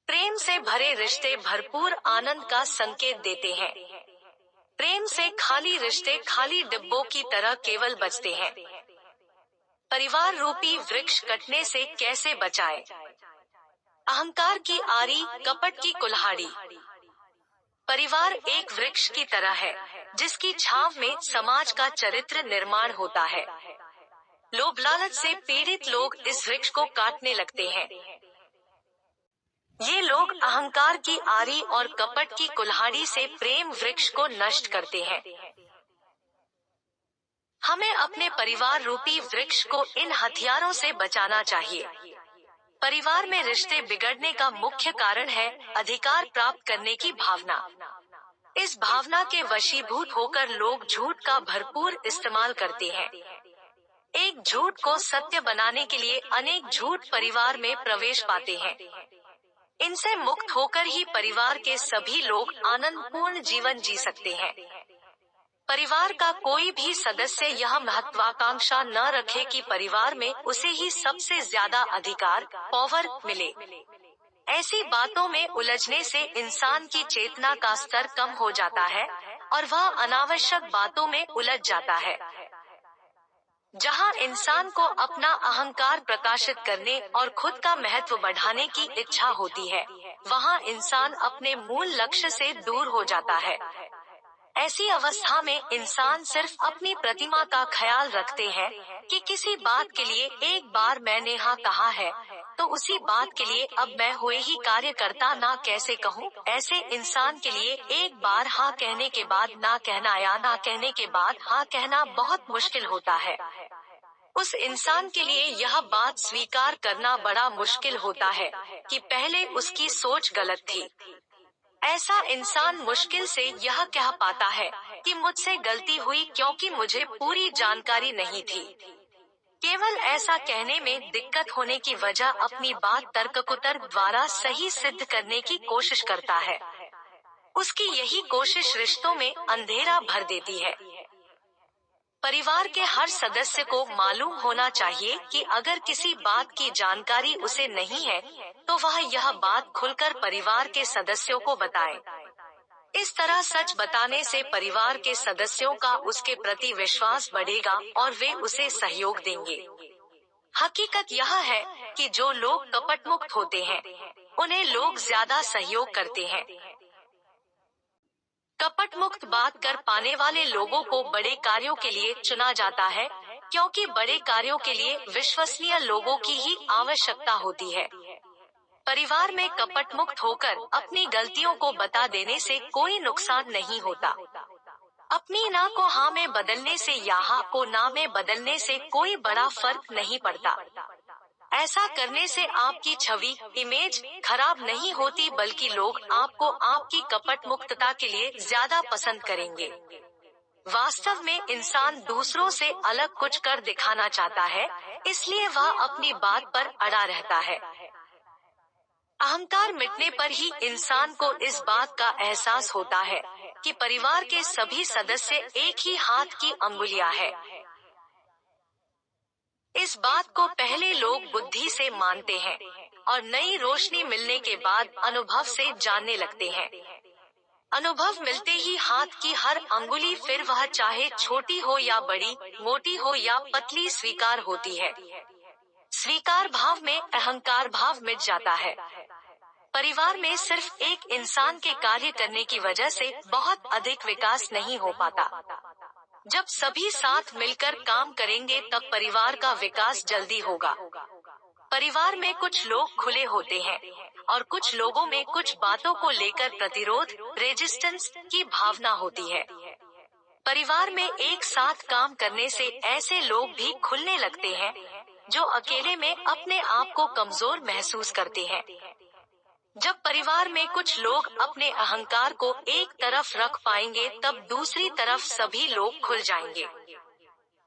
प्रेम से भरे रिश्ते भरपूर आनंद का संकेत देते हैं। प्रेम से खाली रिश्ते खाली डिब्बों की तरह केवल बचते हैं। परिवार रूपी वृक्ष कटने से कैसे बचाएं? अहंकार की आरी, कपट की कुल्हाड़ी। परिवार एक वृक्ष की तरह है, जिसकी छांव में समाज का चरित्र निर्माण होता है। लोभ लालच से पीड़ित लोग इस वृक्ष को काटने लगते हैं। ये लोग अहंकार की आरी और कपट की कुल्हाड़ी से प्रेम वृक्ष को नष्ट करते हैं। हमें अपने परिवार रूपी वृक्ष को इन हथियारों से बचाना चाहिए। परिवार में रिश्ते बिगड़ने का मुख्य कारण है अधिकार प्राप्त करने की भावना। इस भावना के वशीभूत होकर लोग झूठ का भरपूर इस्तेमाल करते हैं। एक झूठ को सत्य बनाने के लिए अनेक झूठ परिवार में प्रवेश पाते हैं। इनसे मुक्त होकर ही परिवार के सभी लोग आनंदपूर्ण जीवन जी सकते हैं। परिवार का कोई भी सदस्य यह महत्वाकांक्षा न रखे कि परिवार में उसे ही सबसे ज्यादा अधिकार, पावर मिले। ऐसी बातों में उलझने से इंसान की चेतना का स्तर कम हो जाता है और वह अनावश्यक बातों में उलझ जाता है। जहां इंसान को अपना अहंकार प्रकाशित करने और खुद का महत्व बढ़ाने की इच्छा होती है, वहां इंसान अपने मूल लक्ष्य से दूर हो जाता है। ऐसी अवस्था में इंसान सिर्फ अपनी प्रतिमा का ख्याल रखते हैं कि किसी बात के लिए एक बार मैंने हाँ कहा है, तो उसी बात के लिए अब मैं हुए ही कार्य करता ना कैसे कहूँ। ऐसे इंसान के लिए एक बार हाँ कहने के बाद ना कहना या ना कहने के बाद हाँ कहना बहुत मुश्किल होता है। उस इंसान के लिए यह बात स्वीकार करना बड़ा मुश्किल होता है कि पहले उसकी सोच गलत थी। ऐसा इंसान मुश्किल से यह कह पाता है कि मुझसे गलती हुई क्योंकि मुझे पूरी जानकारी नहीं थी। केवल ऐसा कहने में दिक्कत होने की वजह अपनी बात तर्ककुतर्क द्वारा सही सिद्ध करने की कोशिश करता है। उसकी यही कोशिश रिश्तों में अंधेरा भर देती है। परिवार के हर सदस्य को मालूम होना चाहिए कि अगर किसी बात की जानकारी उसे नहीं है, तो वह यह बात खुलकर परिवार के सदस्यों को बताए। इस तरह सच बताने से परिवार के सदस्यों का उसके प्रति विश्वास बढ़ेगा और वे उसे सहयोग देंगे। हकीकत यह है कि जो लोग कपटमुक्त होते हैं, उन्हें लोग ज्यादा सहयोग करते हैं। कपट मुक्त बात कर पाने वाले लोगों को बड़े कार्यों के लिए चुना जाता है, क्योंकि बड़े कार्यों के लिए विश्वसनीय लोगों की ही आवश्यकता होती है। परिवार में कपट मुक्त होकर अपनी गलतियों को बता देने से कोई नुकसान नहीं होता। अपनी ना को हाँ में बदलने से या हाँ को ना में बदलने से कोई बड़ा फर्क नहीं पड़ता। ऐसा करने से आपकी छवि, इमेज खराब नहीं होती, बल्कि लोग आपको आपकी कपट मुक्तता के लिए ज्यादा पसंद करेंगे। वास्तव में इंसान दूसरों से अलग कुछ कर दिखाना चाहता है, इसलिए वह अपनी बात पर अड़ा रहता है। अहंकार मिटने पर ही इंसान को इस बात का एहसास होता है कि परिवार के सभी सदस्य एक ही हाथ की अंगुलियां हैं। इस बात को पहले लोग बुद्धि से मानते हैं और नई रोशनी मिलने के बाद अनुभव से जानने लगते हैं। अनुभव मिलते ही हाथ की हर अंगुली, फिर वह चाहे छोटी हो या बड़ी, मोटी हो या पतली, स्वीकार होती है। स्वीकार भाव में अहंकार भाव मिट जाता है। परिवार में सिर्फ एक इंसान के कार्य करने की वजह से बहुत अधिक विकास नहीं हो पाता। जब सभी साथ मिलकर काम करेंगे तब परिवार का विकास जल्दी होगा। परिवार में कुछ लोग खुले होते हैं और कुछ लोगों में कुछ बातों को लेकर प्रतिरोध, रेजिस्टेंस की भावना होती है। परिवार में एक साथ काम करने से ऐसे लोग भी खुलने लगते हैं जो अकेले में अपने आप को कमजोर महसूस करते हैं। जब परिवार में कुछ लोग अपने अहंकार को एक तरफ रख पाएंगे तब दूसरी तरफ सभी लोग खुल जाएंगे।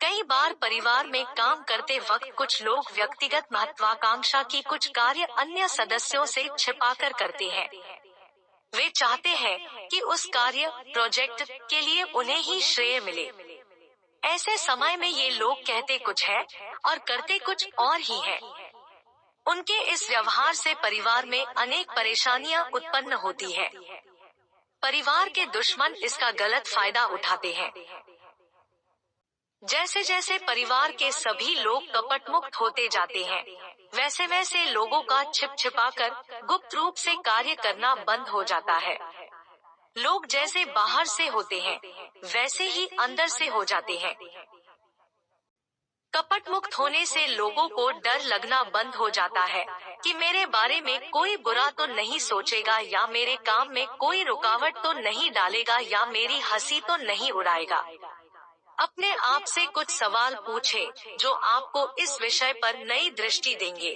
कई बार परिवार में काम करते वक्त कुछ लोग व्यक्तिगत महत्वाकांक्षा की कुछ कार्य अन्य सदस्यों से छिपाकर करते हैं। वे चाहते हैं कि उस कार्य, प्रोजेक्ट के लिए उन्हें ही श्रेय मिले। ऐसे समय में ये लोग कहते कुछ है और करते कुछ और ही है। उनके इस व्यवहार से परिवार में अनेक परेशानियां उत्पन्न होती है। परिवार के दुश्मन इसका गलत फायदा उठाते हैं। जैसे जैसे परिवार के सभी लोग कपट मुक्त होते जाते हैं, वैसे वैसे लोगों का छिपछिपाकर गुप्त रूप से कार्य करना बंद हो जाता है। लोग जैसे बाहर से होते हैं, वैसे ही अंदर से हो जाते हैं। कपट मुक्त होने से लोगों को डर लगना बंद हो जाता है कि मेरे बारे में कोई बुरा तो नहीं सोचेगा, या मेरे काम में कोई रुकावट तो नहीं डालेगा, या मेरी हंसी तो नहीं उड़ाएगा। अपने आप से कुछ सवाल पूछें जो आपको इस विषय पर नई दृष्टि देंगे।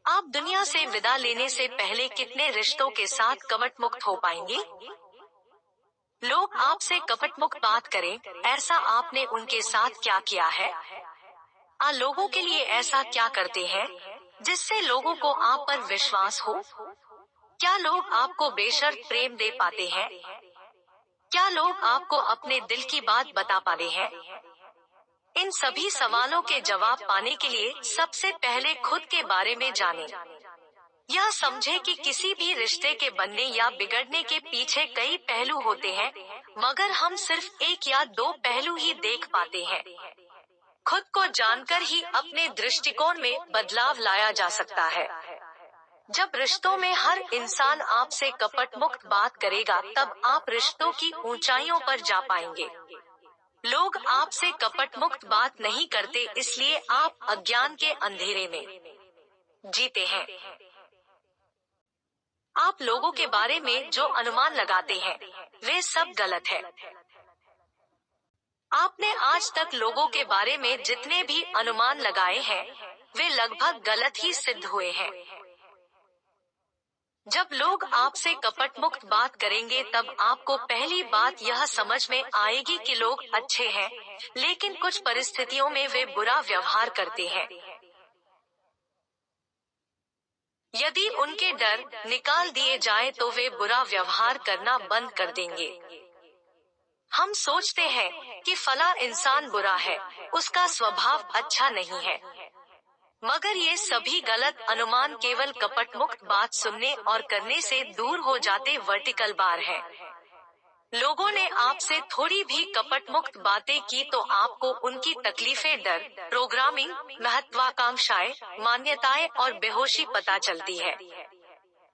आप दुनिया से विदा लेने से पहले कितने रिश्तों के साथ कपट मुक्त हो पाएंगे? लोग आपसे कपट मुक्त बात करें, ऐसा आपने उनके साथ क्या किया है? लोगों के लिए ऐसा क्या करते हैं जिससे लोगों को आप पर विश्वास हो? क्या लोग आपको बेशर्त प्रेम दे पाते हैं? क्या लोग आपको अपने दिल की बात बता पाते हैं? इन सभी सवालों के जवाब पाने के लिए सबसे पहले खुद के बारे में जानें। यह समझें कि किसी भी रिश्ते के बनने या बिगड़ने के पीछे कई पहलू होते हैं, मगर हम सिर्फ एक या दो पहलू ही देख पाते हैं। खुद को जानकर ही अपने दृष्टिकोण में बदलाव लाया जा सकता है। जब रिश्तों में हर इंसान आपसे कपट मुक्त बात करेगा, तब आप रिश्तों की ऊंचाइयों पर जा पाएंगे। लोग आपसे कपट मुक्त बात नहीं करते, इसलिए आप अज्ञान के अंधेरे में जीते हैं। आप लोगों के बारे में जो अनुमान लगाते हैं, वे सब गलत है। आपने आज तक लोगों के बारे में जितने भी अनुमान लगाए हैं, वे लगभग गलत ही सिद्ध हुए हैं। जब लोग आपसे कपट मुक्त बात करेंगे, तब आपको पहली बात यह समझ में आएगी कि लोग अच्छे हैं, लेकिन कुछ परिस्थितियों में वे बुरा व्यवहार करते हैं। यदि उनके डर निकाल दिए जाएं, तो वे बुरा व्यवहार करना बंद कर देंगे। हम सोचते हैं कि फला इंसान बुरा है, उसका स्वभाव अच्छा नहीं है, मगर ये सभी गलत अनुमान केवल कपट मुक्त बात सुनने और करने से दूर हो जाते वर्टिकल बार हैं। लोगों ने आपसे थोड़ी भी कपट मुक्त बातें की तो आपको उनकी तकलीफें, डर, प्रोग्रामिंग, महत्वाकांक्षाएं, मान्यताएं और बेहोशी पता चलती है।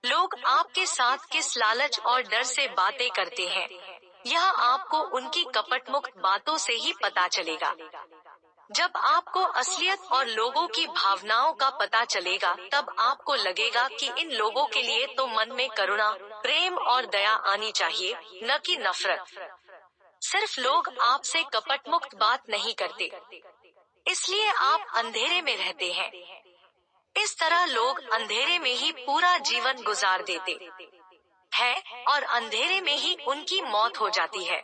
लोग आपके साथ किस लालच और डर से बातें करते हैं, यह आपको उनकी कपट मुक्त बातों से ही पता चलेगा। जब आपको असलियत और लोगों की भावनाओं का पता चलेगा, तब आपको लगेगा कि इन लोगों के लिए तो मन में करुणा, प्रेम और दया आनी चाहिए, न कि नफरत। सिर्फ लोग आपसे कपट मुक्त बात नहीं करते, इसलिए आप अंधेरे में रहते हैं। इस तरह लोग अंधेरे में ही पूरा जीवन गुजार देते हैं और अंधेरे में ही उनकी मौत हो जाती है।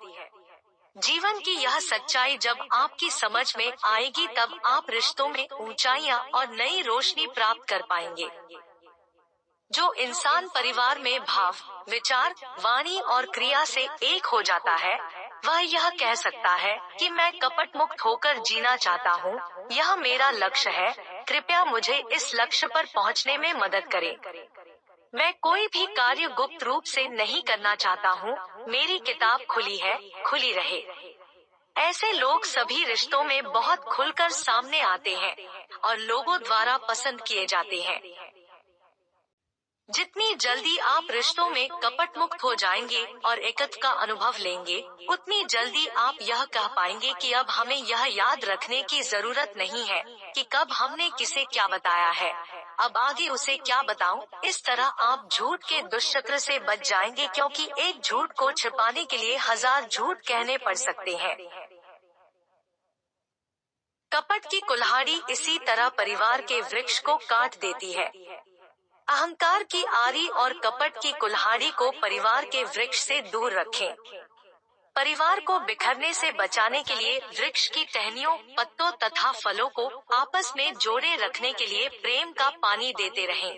जीवन की यह सच्चाई जब आपकी समझ में आएगी, तब आप रिश्तों में ऊंचाइयां और नई रोशनी प्राप्त कर पाएंगे। जो इंसान परिवार में भाव, विचार, वाणी और क्रिया से एक हो जाता है, वह यह कह सकता है कि मैं कपट मुक्त होकर जीना चाहता हूँ, यह मेरा लक्ष्य है, कृपया मुझे इस लक्ष्य पर पहुँचने में मदद करें। मैं कोई भी कार्य गुप्त रूप से नहीं करना चाहता हूँ, मेरी किताब खुली है, खुली रहे। ऐसे लोग सभी रिश्तों में बहुत खुलकर सामने आते हैं और लोगों द्वारा पसंद किए जाते हैं। जितनी जल्दी आप रिश्तों में कपट मुक्त हो जाएंगे और एकत्व का अनुभव लेंगे, उतनी जल्दी आप यह कह पाएंगे कि अब हमें यह याद रखने की जरूरत नहीं है कि कब हमने किसे क्या बताया है, अब आगे उसे क्या बताऊं। इस तरह आप झूठ के दुष्चक्र से बच जाएंगे, क्योंकि एक झूठ को छिपाने के लिए 1000 झूठ कहने पड़ सकते हैं। कपट की कुल्हाड़ी इसी तरह परिवार के वृक्ष को काट देती है। अहंकार की आरी और कपट की कुल्हाड़ी को परिवार के वृक्ष से दूर रखें। परिवार को बिखरने से बचाने के लिए वृक्ष की टहनियों, पत्तों तथा फलों को आपस में जोड़े रखने के लिए प्रेम का पानी देते रहें।